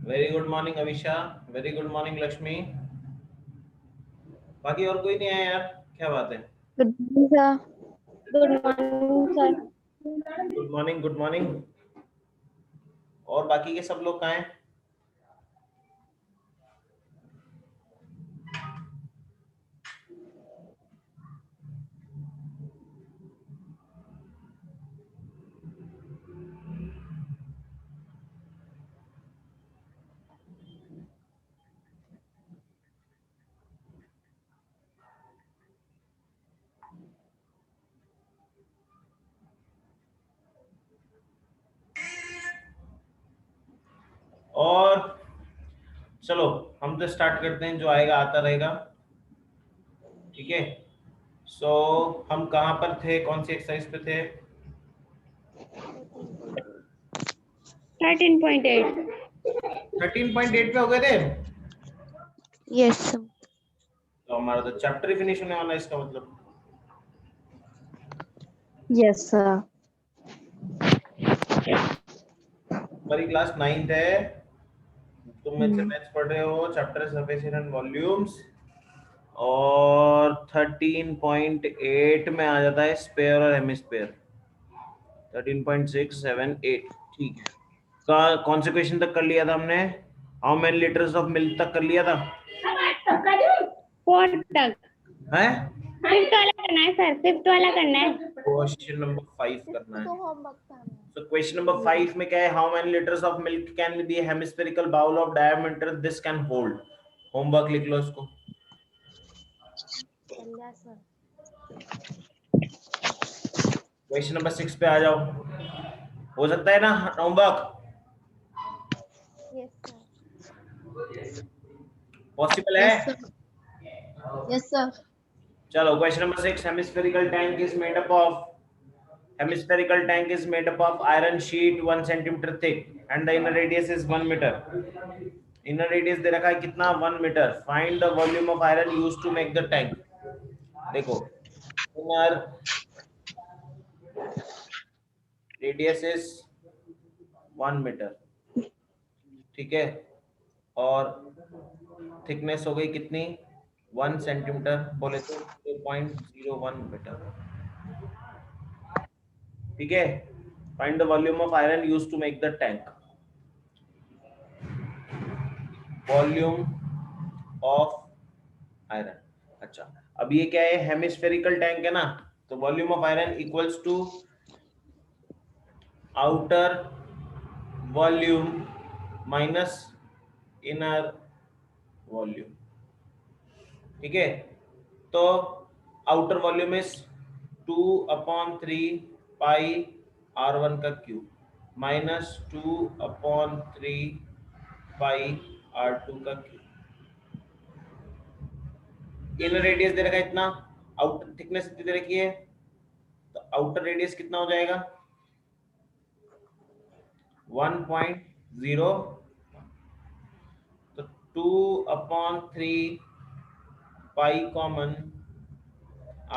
Very good morning Avisha, very good morning Lakshmi. बाकी और कोई नहीं आया यार, क्या बात है? Good morning sir. Good morning sir. Good morning, good morning. और बाकी के सब लोग कहाँ हैं? और चलो हम तो स्टार्ट करते हैं, जो आएगा आता रहेगा। ठीक है। सो हम कहाँ पर थे, कौन सी एक्सरसाइज पे थे? 13.8। 13.8 पे हो गए थे। Yes sir. तो हमारा तो चैप्टर ही फिनिश होने वाला है, इसका मतलब। Yes sir. हमारी क्लास 9th है, तुम मेरे से मैथ्स पढ़ रहे हो, चैप्टर सरफेस एंड वॉल्यूम्स। और 13.8 में आ जाता है स्पेयर और हेमिस्फेयर। 13.6, 7, 8। ठीक है। कौन से क्वेश्चन तक कर लिया था हमने? How many litres of milk तक कर लिया था? 4 तक। है? 5th वाला करना है सर, 5th वाला करना है। क्वेश्चन नंबर 5 करना है। So question number 5 में क्या है? How many liters of milk can be a hemispherical bowl of diameter this can hold? Homework लिख लो इसको। क्वेश्चन नंबर 6 पे आ जाओ। हो सकता है ना होमवर्क? पॉसिबल है? Yes sir. Yes sir. चलो question number 6। Hemispherical tank is made up of iron sheet 1 centimeter thick and the inner radius is 1 meter. Inner radius दे रखा है कितना? 1 meter. Find the volume of iron used to make the tank. देखो, inner radius is 1 meter, ठीक है, और thickness हो गई कितनी? 1 सेंटीमीटर, बोले तो 0.01 मीटर। ठीक है। Find the volume of iron used to make the tank. Volume of iron. अच्छा, अब ये क्या है? हेमिस्फेरिकल टैंक है ना, तो volume of iron equals to outer volume minus inner volume. ठीक है। तो outer volume is 2/3 pi r1 का क्यूब माइनस 2/3 पाई r2 का क्यूब। इनर रेडियस दे रखा है इतना, आउटर थिकनेस दे रखी है, तो आउटर रेडियस कितना हो जाएगा? 1.0। तो 2/3 pi common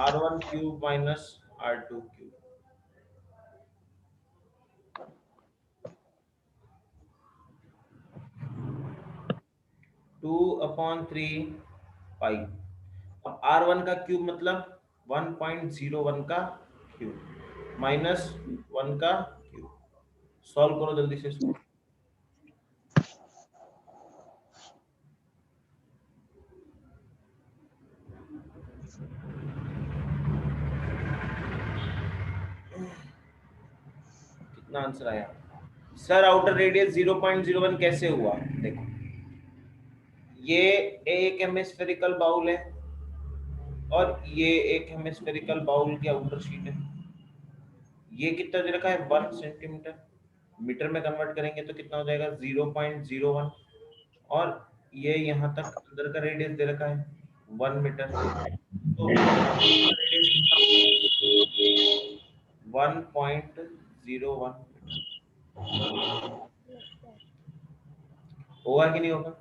r1 cube minus r2 cube. 2/3 पाई। अब r1 का क्यूब मतलब 1.01 का क्यूब माइनस 1 का क्यूब। सॉल्व करो जल्दी से इसको। कितना आंसर आया? सर आउटर रेडियस 0.01 कैसे हुआ? देखो, ये एक हेमिस्फेरिकल बाउल है और ये एक हेमिस्फेरिकल बाउल की आउटर शीट है। ये कितना दे रखा है? 1 सेंटीमीटर। मीटर में कन्वर्ट करेंगे तो कितना हो जाएगा? 0.01। और ये यहाँ तक अंदर का रेडियस दे रखा है 1 मीटर। तो रेडियस कितना? 1.01 मीटर। होगा कि नहीं होगा?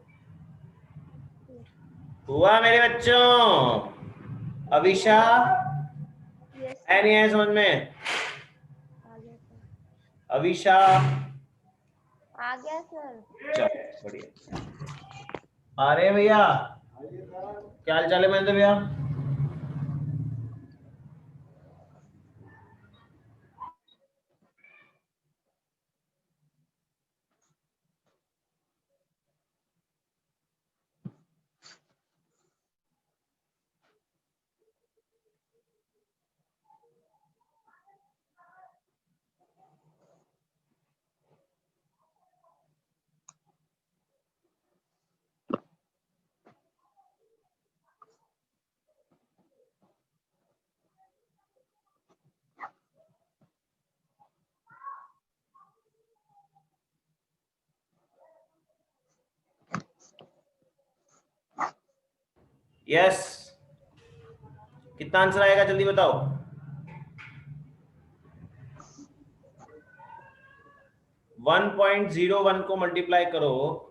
हुआ मेरे बच्चों? अविशा है नहीं है समझ में? अविशा आ गया सर। चलो बढ़िया। आ रहे हैं भैया, क्या हाल चाल है महेंद्र भैया? यस, कितना आंसर आएगा जल्दी बताओ। 1.01 को मल्टीप्लाई करो,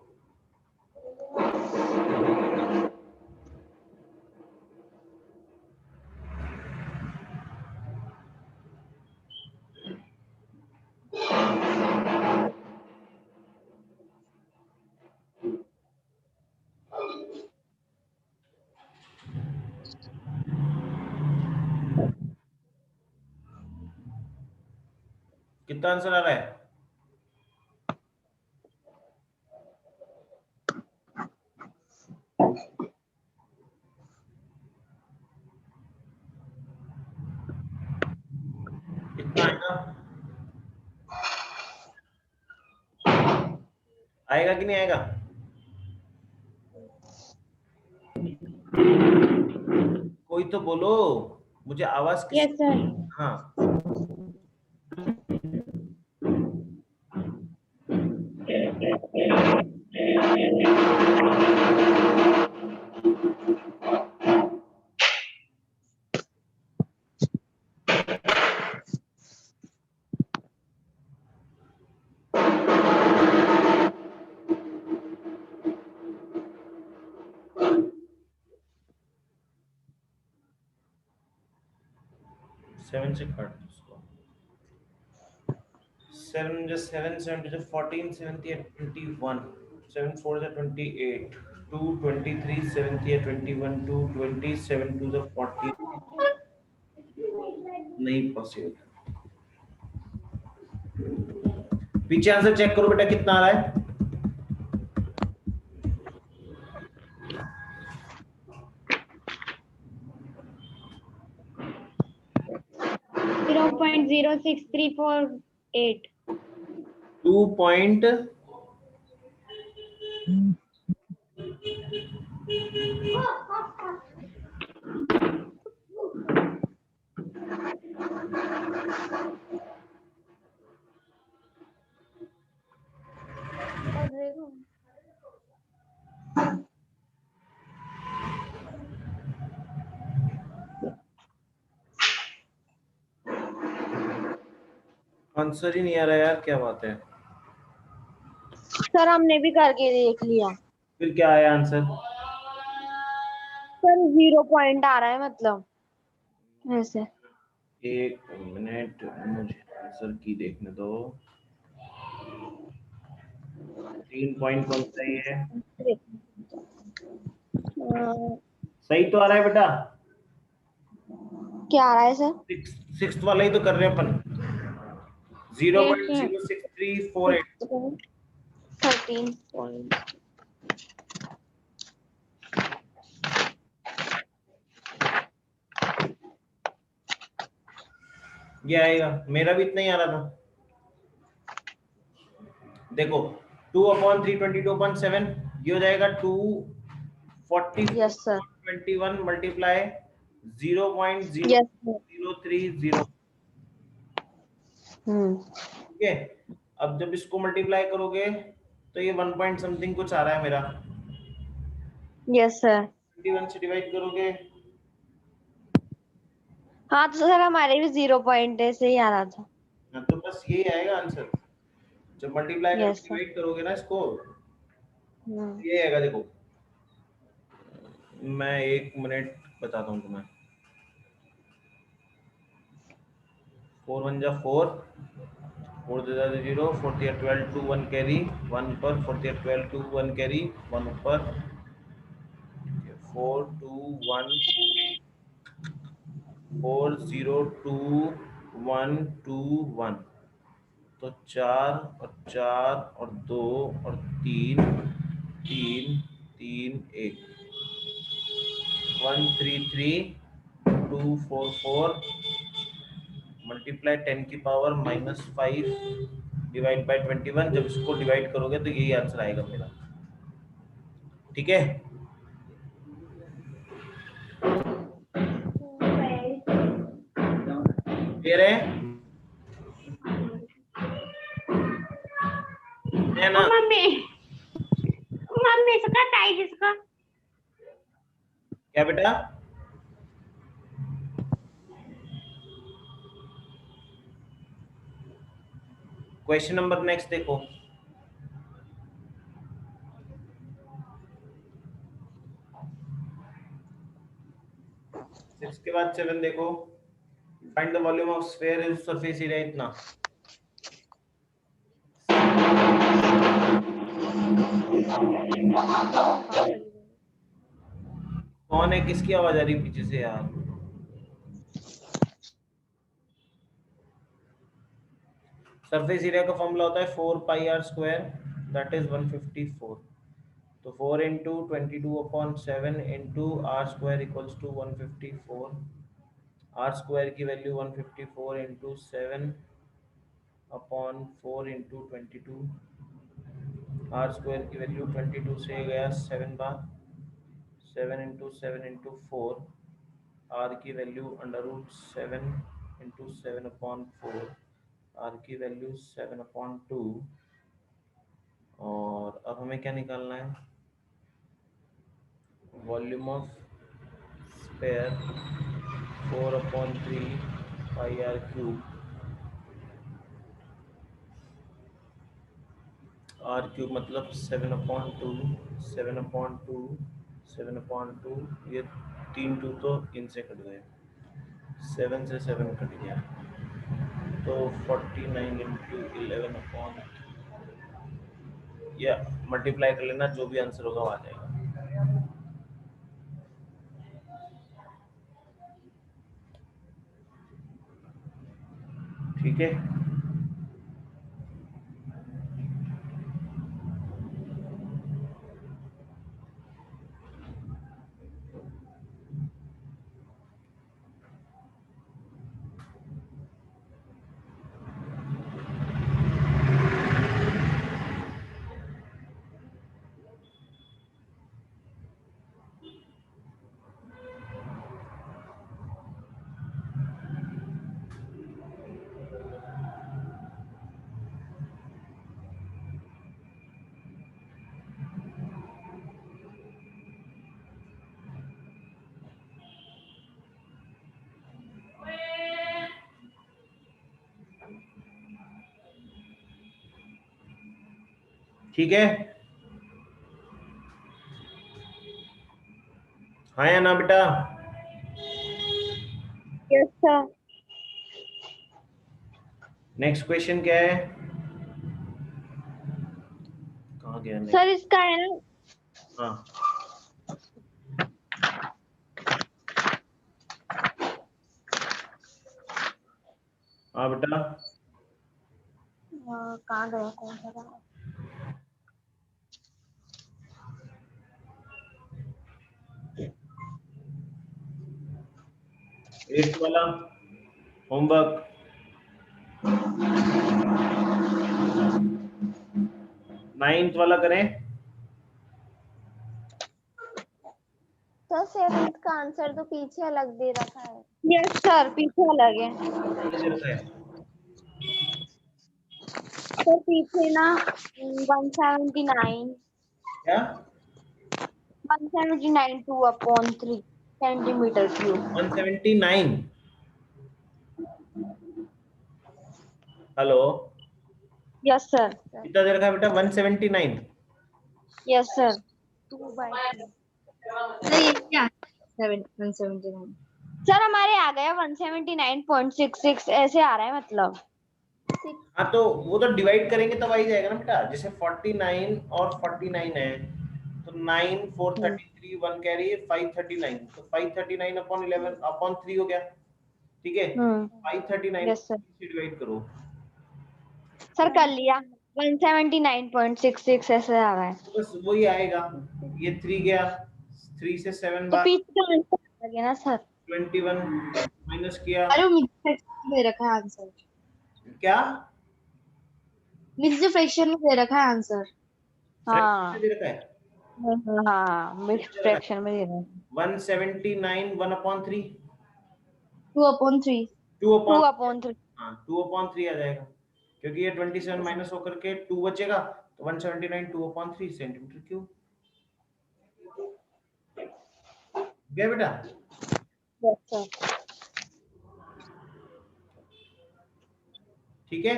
कितना आंसर आ रहा है? कितना आएगा? आएगा कि नहीं आएगा? कोई तो बोलो, मुझे आवाज यस किसी। सर। हाँ, 7 से काट दो उसको। 7 just 7 7 to the 14 7th year 21 7 4 the 28 2 23 7th year 21 2 27 to the 40 नहीं पॉसिबल। पीछे आंसर चेक करो बेटा कितना आ रहा है। 0.06348। 2 पॉइंट आंसर ही नहीं आ रहा यार, क्या बात है। सर हमने भी करके देख लिया फिर क्या आया आंसर? सर, 0 पॉइंट आ रहा है मतलब ऐसे। एक मिनट मुझे आंसर की देखने दो। 3 पॉइंट कौन सा ये है? सही तो आ रहा है बेटा। क्या आ रहा है सर? सिक्स वाला ही तो कर रहे हैं अपन। 0.06348। 13 पॉइंट। ये आएगा, मेरा भी इतना ही आ रहा था। देखो 2/322/7 ये हो जाएगा 240 yes sir. 21 multiply 0.003 yes sir. 0। हम्म। ठीक है, अब जब इसको मल्टीप्लाई करोगे तो ये 1 पॉइंट समथिंग कुछ आ रहा है मेरा। Yes sir. 21 से डिवाइड करोगे, हाँ तो सर हमारे भी 0 पॉइंट ऐसे ही आ रहा था। तो बस यही आएगा आंसर। जब मल्टीप्लाई करके यस सर। डिवाइड करोगे ना इसको, ये आएगा। देखो मैं 1 मिनट बताता हूँ तुम्हें। 4 1 जा 4, 4 दे 0, 40 12 2 1 कैरी 1 ऊपर, 40 12 2 1 कैरी 1 ऊपर, 4 2 1 4 0 2 1 2 1, तो 4 और 2 और 3 3 3 1 1 3 3 2 4 4 मल्टीप्लाई 10 की पावर -5 डिवाइड बाय 21। जब इसको डिवाइड करोगे तो यही आंसर आएगा मेरा। ठीक है, क्लियर है ना? मम्मी मम्मी इसका टाइट इसका क्या बेटा? क्वेश्चन नंबर नेक्स्ट देखो। 6 के बाद 7 देखो। Find the volume of sphere is surface area इतना। कौन है, किसकी आवाज आ रही पीछे से यार? सरफेस एरिया का फॉर्मूला होता है 4 pi r square, that is 154। तो 4 into 22/7 into r square equals to 154। R square की value 154 into 7/4 into 22। R square की वैल्यू 22 से गया 7 बार, 7 इंटू 7 इंटू 4। आर की वैल्यू √7 इंटू 7/4। आर की वैल्यू 7/2। और अब हमें क्या निकालना है? Volume of sphere 4/3 pi r cube. R cube मतलब 7/2, 7/2, 7/2। ये 3 2 तो इनसे कट गए, 7 से 7 कट गया, तो 49 इंटू 11 या मल्टीप्लाई कर लेना, जो भी आंसर होगा वो आ जाएगा। ठीक है, ठीक है। हाँ या ना बेटा? Yes sir. नेक्स्ट क्वेश्चन क्या है? कहाँ गया नेक्स्ट? सर इसका है ना, हाँ हाँ बेटा, कहाँ गया, कौन सा था? 8th वाला होमवर्क। 9th वाला करें? सर 7th का आंसर तो पीछे अलग दे रखा है। यस सर, पीछे अलग है कैसे रखा है? सर, पीछे ना 179 क्या? 179 2/3 centimetre cube. 179? Hello, yes sir. कितना दे रखा है बेटा? 179? Yes sir. 2/3। नहीं क्या 179 सर हमारे आ गया 179.66 ऐसे आ रहा है मतलब। हाँ तो वो तो डिवाइड करेंगे तब आ ही जाएगा ना बेटा। जैसे 49 और 49 है तो 9 4 33 1 कैरी 539, तो 539 अपॉन 11 अपॉन 3 हो गया। ठीक है, 539 यस सर। से डिवाइड करो। सर कर लिया 179.66 ऐसे आ रहा है। तो बस वही आएगा। ये 3 गया, 3 से 7 तो बार पीछे का आंसर आ गया ना सर। 21 माइनस किया अरे मुझे दे रखा है आंसर, क्या मुझे फ्रैक्शन में दे रखा है आंसर। फ्रैक्शन में हाँ दे रखा है। हाँ मिक्स कितना दे रखा फ्रैक्शन में दे रखा है। है 179 1 अपॉन 3 2/3। 2 अपॉन 2/3। हाँ 2 अपॉन 3 आ जाएगा, क्योंकि ये 27 माइनस होकर के 2 बचेगा, तो 179 2 अपॉन 3 सेंटीमीटर क्यूब। गया बेटा। Yes sir. ठीक है,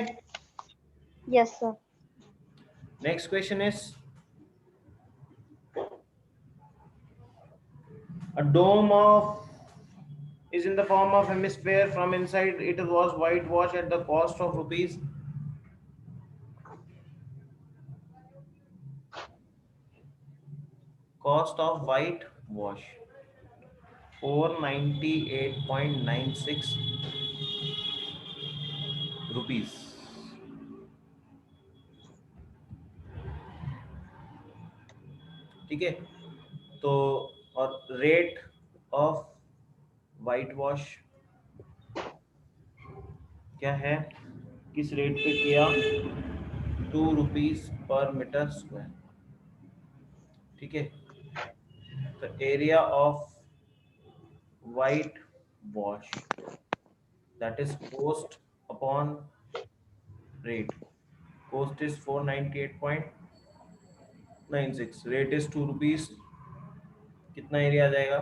yes sir. Next question is a dome of is in the form of hemisphere. From inside it was whitewashed at the cost of rupees cost of whitewash 498.96 rupees। ठीक है, तो और rate of white wash क्या है, किस rate पे किया, 2 rupees per metre square. ठीक है, तो area of white wash that is cost upon rate, cost is 498.96, rate is 2 rupees, कितना एरिया आ जाएगा,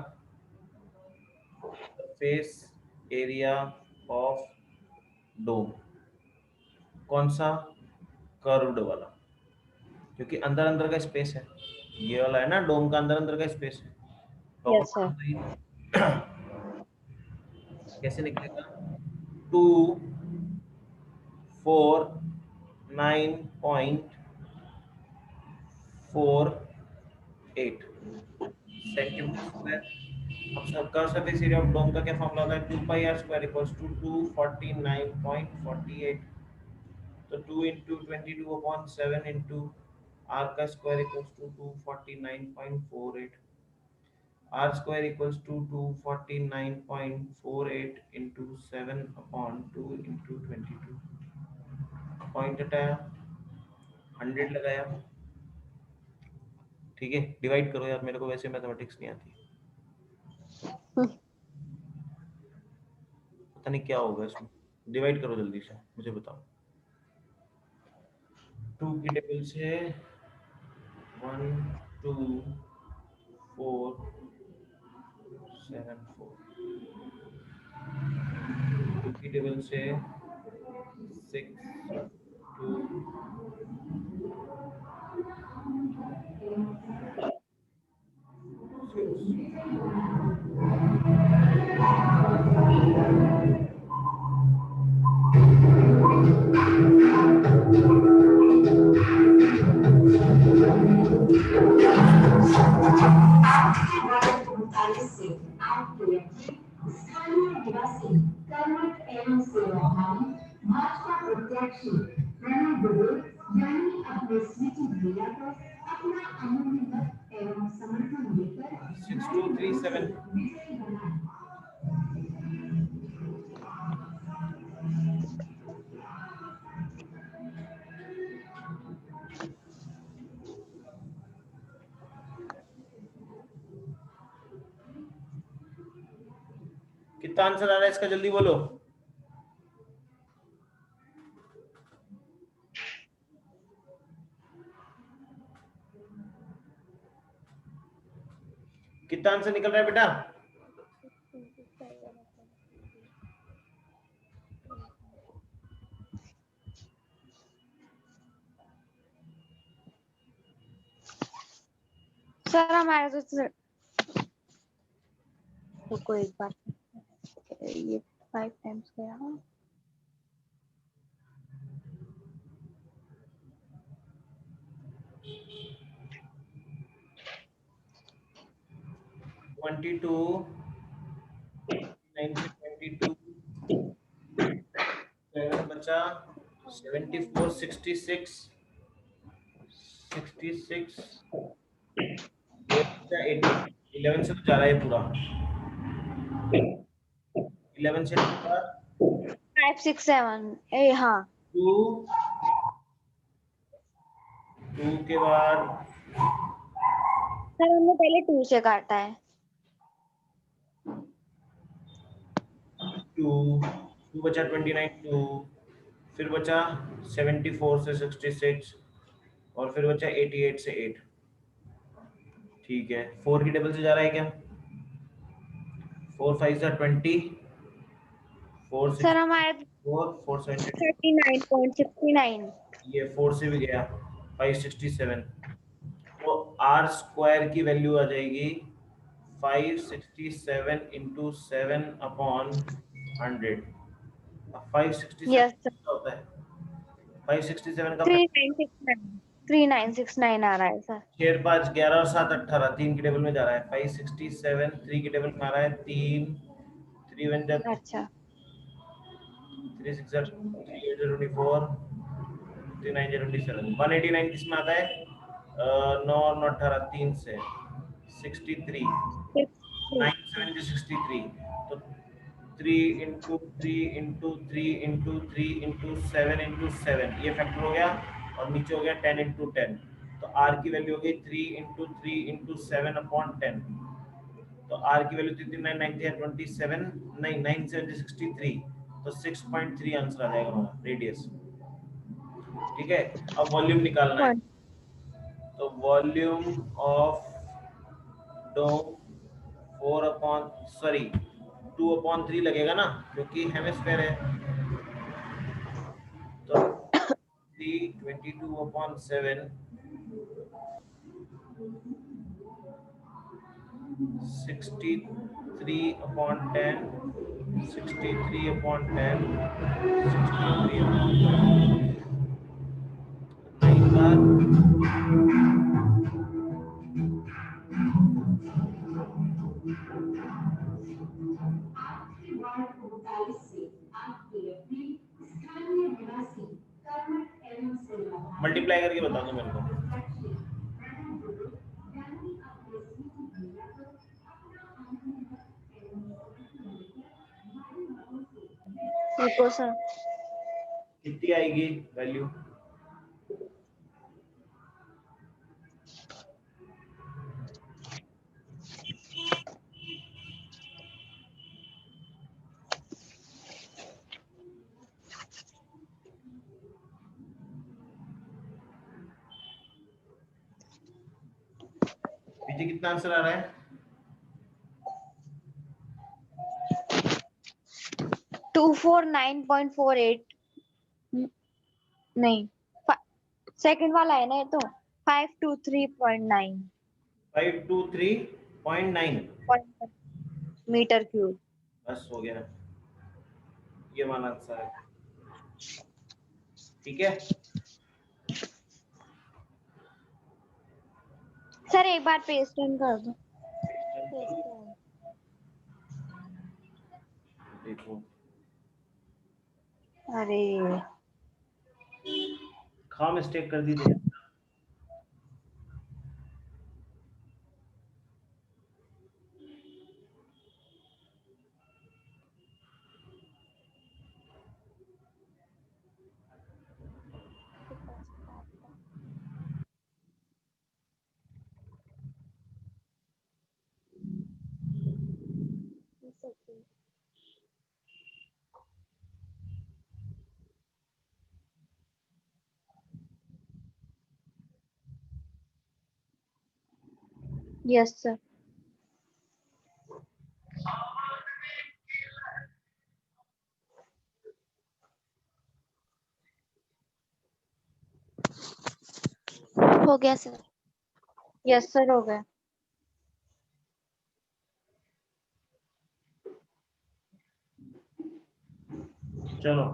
सरफेस एरिया ऑफ डोम, कौन सा, कर्व्ड वाला, क्योंकि अंदर अंदर का स्पेस है, ये वाला है ना डोम का, अंदर अंदर का स्पेस है, टॉप यस सर। कैसे निकलेगा, 2 4 9.48 सेंटीमीटर स्क्वायर। अब सबका सरफेस एरिया ऑफ डोम का क्या फॉर्मूला होता है, 2 pi r square equals to 249.48, तो 2 इंटू 22/7 इंटू आर का square equals to 249.48, r square equals to 249.48 into 7/2 into 22, point हटाया, 100 लगाया। ठीक है, डिवाइड करो यार, मेरे को वैसे मैथमेटिक्स नहीं आती, पता नहीं क्या होगा इसमें, डिवाइड करो जल्दी से मुझे बताओ। 2 की टेबल से 1 2 4 7 4, 2 की टेबल से 6 2 6237। कितना आंसर आ रहा है इसका, जल्दी बोलो। कितना आंसर निकल रहा है बेटा, सर हमारे तो रुको एक बार, ये 5 टाइम्स गया। 22, 9 से 22, 7 बचा, 74, 66, 66, ये बचा 80, 11 से तो जा रहा है पूरा, 11 से 5 6 7 ए हाँ 2, 2 के बाद सर हमने पहले 2 से काटा है 2, 2 बचा 29, 2, फिर बचा 74 से 66 और फिर बचा 88 से 8। ठीक है, 4 की टेबल से जा रहा है क्या? 4 5 जा 20, 4 6 सर हमारे 4 4 72, 39.69 ये 4 से भी गया 567। तो आर स्क्वायर की वैल्यू आ जाएगी 567 इंटू 7 अपॉन 100। 567 यस सर क्या होता है? 567 का 3969 3969 आ रहा है सर 6 5 11 और 7 18, 3 की टेबल में जा रहा है। 567 3 की टेबल में आ रहा है 3, 3 1 जा अच्छा 3 6 जा 3 8 जा 24, 3 9 जा 27। 189 किस में आता है? 9 और 9 18, 3 से 63, 9 7 जा 63। तो 3 into 3 into 3 into 3 into 7 into 7, ये फैक्टर हो गया और नीचे हो गया 10 इंटू 10। तो आर की वैल्यू हो गई 3 इंटू 3 इंटू 7 अपॉन 10। तो आर की वैल्यू थी 9 9 27, नहीं 9 7 63, तो 6.3 आंसर आ जाएगा हमारा रेडियस। ठीक है, अब वॉल्यूम निकालना है। तो volume of dome 4 upon sorry 2 upon 3 लगेगा ना, क्योंकि हेमिस्फेयर है। तो 3 22 अपॉन 7, 63 अपॉन 10, 63 अपॉन 10, 63 अपॉन 9 बार मल्टीप्लाई करके बता दो मेरे को। रुको सर कितनी आएगी वैल्यू? पीछे कितना आंसर आ रहा है? 249.48 नहीं सेकंड वाला है ना ये तो 523.9 523.9। मीटर क्यूब बस हो गया, ये वाला आंसर है। ठीक है, सर एक बार पेस्ट इन कर दो देखो अरे खा मिस्टेक कर दी तुमने। यस सर हो गया सर यस सर हो गया चलो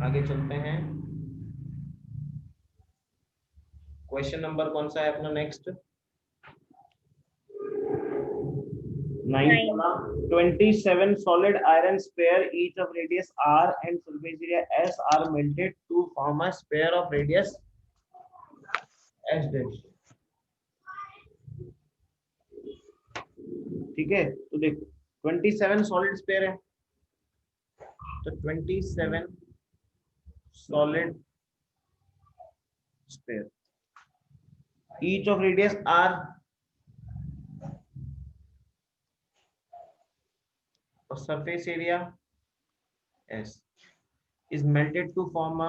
आगे चलते हैं। क्वेश्चन नंबर कौन सा है अपना next? 9 27 solid iron sphere each of radius r and surface area s are melted to form a sphere of radius s dash। ठीक है, तो देखो 27 सॉलिड स्पेयर है, तो 27 solid sphere each of radius r और surface area s is melted to form a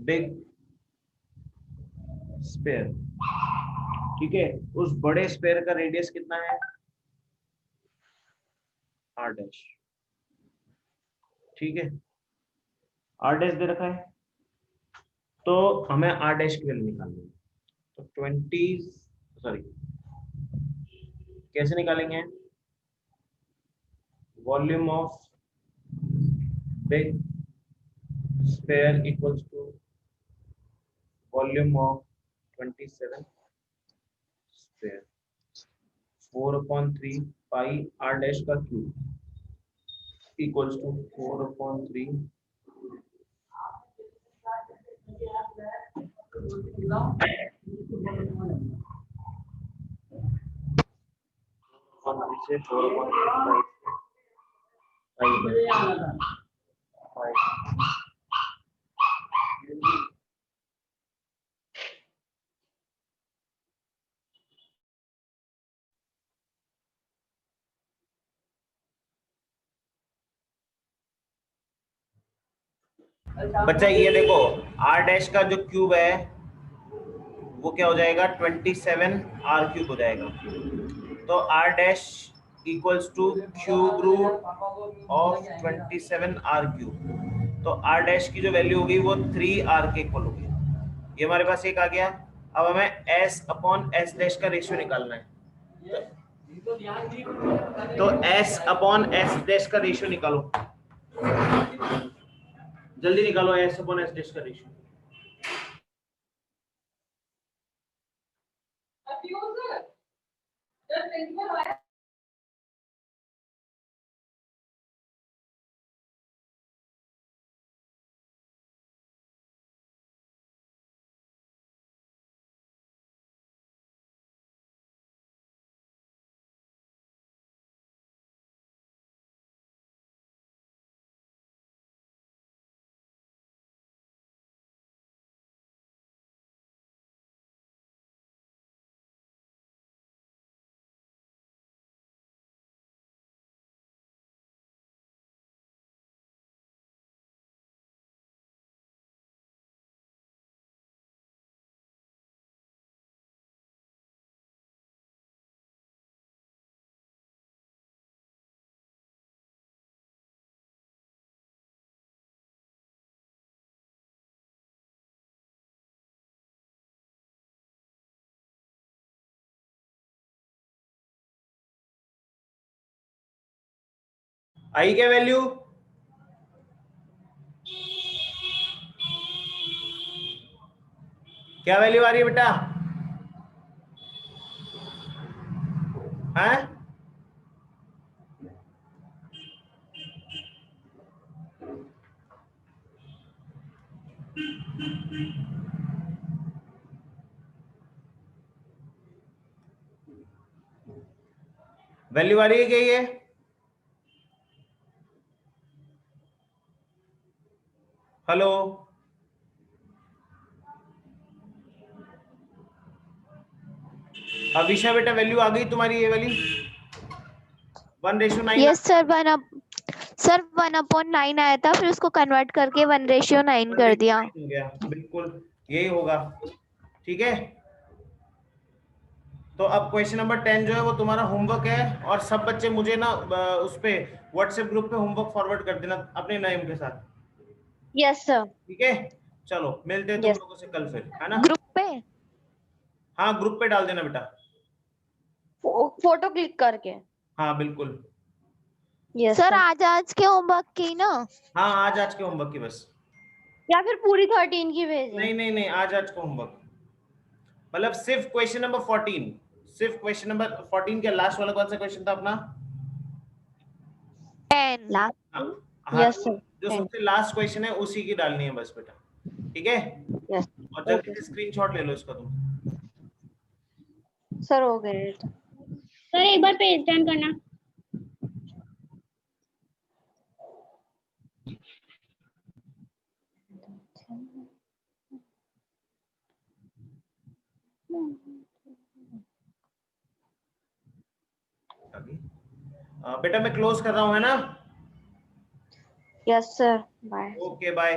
big sphere। ठीक है, उस बड़े स्पेयर का रेडियस कितना है? r dash. ठीक है, r डैश दे रखा है, तो हमें r डैश की वैल्यू निकालनी है। तो 20 कैसे निकालेंगे? Volume of big sphere equals to volume of 27 sphere 4/3 pi r dash का क्यूब इक्वल्स टू 4/3 से 4/3 बच्चा ये देखो r डैश का जो क्यूब है वो क्या हो जाएगा? 27 r क्यूब हो जाएगा। तो r dash equals to cube root of 27 r cube. तो r डैश की जो वैल्यू होगी वो 3r के इक्वल होगी। ये हमारे पास एक आ गया। अब हमें s अपॉन s डैश का रेशियो निकालना है, तो s अपॉन s डैश का रेशियो निकालो, जल्दी निकालो s अपॉन s डैश का रेशियो। आई क्या वैल्यू? क्या वैल्यू आ रही है बेटा? हैं? वैल्यू आ रही है क्या ये? हेलो, अविशा बेटा वैल्यू आ गई तुम्हारी ये वाली 1:9? यस सर, 1/9 आया था, फिर उसको कन्वर्ट करके 1:9 कर दिया। हो गया, बिल्कुल यही होगा। ठीक है, तो अब क्वेश्चन नंबर 10 जो है वो तुम्हारा होमवर्क है, और सब बच्चे मुझे ना उस पे व्हाट्सएप ग्रुप पे होमवर्क फॉरवर्ड कर देना अपने नेम के साथ। Yes sir. ठीक है, चलो मिलते हैं तुम Yes. लोगों से कल फिर, है ना? ग्रुप पे हाँ, ग्रुप पे डाल देना बेटा। फोटो क्लिक करके। हाँ बिल्कुल, यस सर आज के होमवर्क की ना? हाँ आज के होमवर्क की बस। या फिर पूरी 13 की भेजें? नहीं आज को होमवर्क, मतलब सिर्फ क्वेश्चन नंबर 14, सिर्फ क्वेश्चन नंबर 14 के लास्ट वाला कौन सा क्वेश्चन था अपना? 10। लास्ट। हाँ यस तो सर। जो सबसे लास्ट क्वेश्चन है उसी की डालनी है बस बेटा, ठीक है? यस। और जल्दी से स्क्रीनशॉट ले लो इसका तुम। सर हो गए। सर एक बार पेज टर्न करना। बेटा मैं क्लोज कर रहा हूँ, है ना? Yes sir, bye. Okay bye.